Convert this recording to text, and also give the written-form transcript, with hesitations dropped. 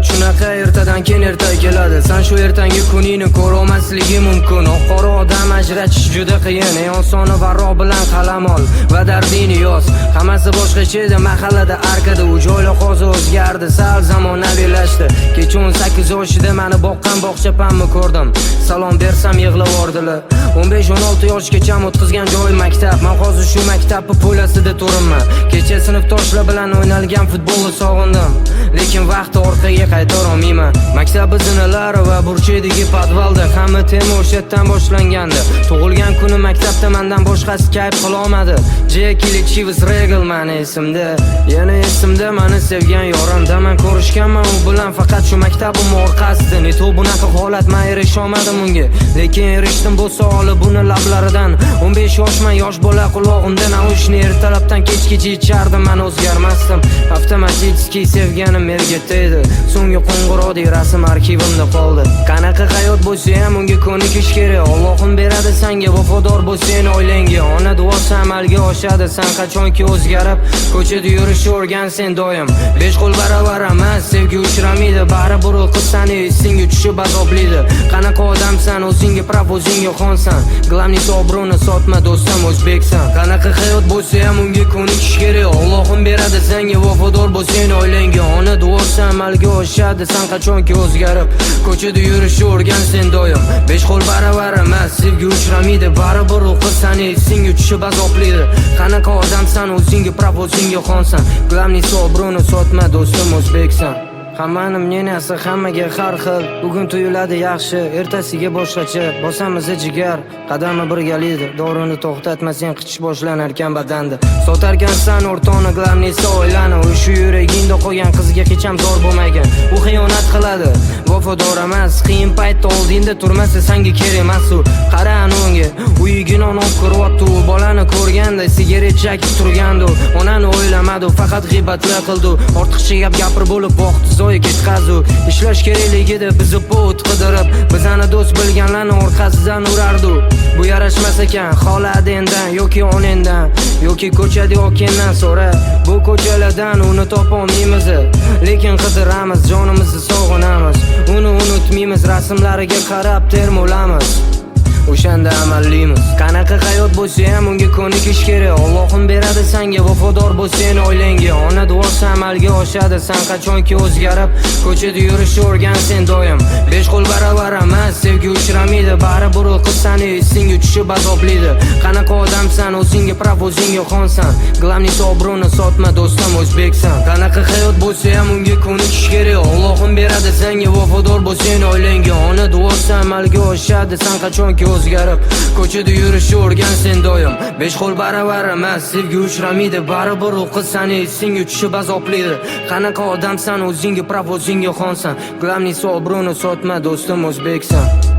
hayot shunaqa, ertadan keyin erta keladi. Sen shu ertangi kuningni ko'rolmasligi mumkin. Oq-qora odam ajratish juda qiyin. Eng osoni varroq bilan qalam ol va dardingni yoz. Hammasi boshqacha edi mahallada arkada. U joylar hozir o'zgardi, sal zamonaviylashdi. Kecha 18 yoshida meni boqqan bog'chapamni ko'rdim. Salom bersam yig'lavordilar. 15-16 yoshgacha o'tkazgan joy maktab. Men hozir shu maktabning po'lasida turibman. Kecha sinfdoshlar bilan o'ynalgan futbolni sog'indim, lekin vaqt orqaga qaytara olmayman. Maktab zinalari va burchedagi podvalda hamma tema o'sha yerdan boshlangandi. Tug'ilgan kuni maktabda mendan boshqasi kayf qila olmadi. Jekili Chivas Regal meni esimda. Yana esimda meni sevgan yorimda men ko'rishganman u bilan faqat shu maktabim orqasida. Neto bunaqa holat men erisha olmadim unga, lekin erishdim bu savoli buni lablaridan. 15 yoshman, yosh bola qulog'imda naushni ertalabdan kechgacha ichardim, men o'zgarmasdim. Avtomatik sevganim ergata edi. So'nggi qo'ng'iroqdek rasm arxivimda qoldi. Qanaqa hayot bo'lsa ham unga ko'nikish kerak. Allohim beradi senga, vafodor bo'lsang oilangga. Ona duosi amalga oshadi, sen qachonki o'zgarib ko'chada yurishni o'rgansen doim. 5 qo'l baravar emas, sevgi uchramaydi. Baribir qiz seni esingga tushib azoblaydi. Qanaqa odamsan, o'zingga praf, o'zingga xonsan. Glavni sobruni sotma do'stim, o'zbeksan. Qanaqa hayot bo'lsa ham unga ko'nikish kerak. Allohim beradi senga, vafodor bo'lsang oilangga. Ona duosi amalga oshadi, sen qachonki o'zgarib ko'chada yurishni o'rgansen doim. 5 qo'l baravar emas, sevgi uchramaydi. Baribir qiz seni esingga tushib azoblaydi. Qanaqa odamsan, o'zingga praf, o'zingga xonsan. Glavni sobruni sotma do'stim, o'zbeksan. Hammani mneniyasi hammaga har xil. Bugun tuyuladi yaxshi, ertasiga boshqacha. Bosamiz jigar, qadami birgalikda. Dorini to'xtatmasang qichish boshlanar ekan badanda. Sotarkansan o'rtoni, glavnisi oilani. U shu yuragingda qolgan qizga hech ham zor bo'lmagan. U xiyonat qiladi, vafodor emas. Qiyin paytda oldingda turmasa senga kerak emas u. Qara unga, uyigini olib ko'ryapti. U bolani ko'rganda sigaret chekib turgandi. Onani o'ylamadi, faqat g'iybatlar qildi. Ortiqcha gap gapirib bo'lib vaqt zo'y ketqazu. Ishlash kerakligida bizni pot qidirib, bizani do'st bilganlarni orqasidan urardi. Bu yarashmas ekan, xoladi endan yoki onendan, yoki ko'chada okendan so'ra. Bu ko'chalardan uni topa olmaymiz, lekin qidiramiz, jonimizni sog'inamiz. Uni unutmaymiz, rasmlariga qarab termolamiz. O'shanda amallaymiz. Qanaqa hayot bo'lsa ham unga ko'nikish kerak. Allohim beradi senga, vafodor bo'lsang oilangga. Ona duosi amalga oshadi, sen qachonki o'zgarib ko'chada yurishni o'rgansen doim. 5 qo'l baravar emas, sevgi uchramaydi. Baribir qiz seni esingga tushib azoblaydi. Qanaqa odamsan, o'zingga praf, o'zingga xonsan. Glavni sobruni sotma do'stim, o'zbeksan. Qanaqa hayot bo'lsa ham unga ko'nikish kerak. Allohim beradi senga, vafodor bo'lsang oilangga. Ona duosi amalga oshadi, sen qachonki o'zgarib ko'chada yurishni o'rgansen doim. 5 qo'l baravar emas, sevgi uchramaydi. Baribir qiz seni esingga tushib azoblaydi. Qanaqa odamsan, o'zingga praf, o'zingga xonsan. Glavni sobruni sotma do'stim, o'zbeksan.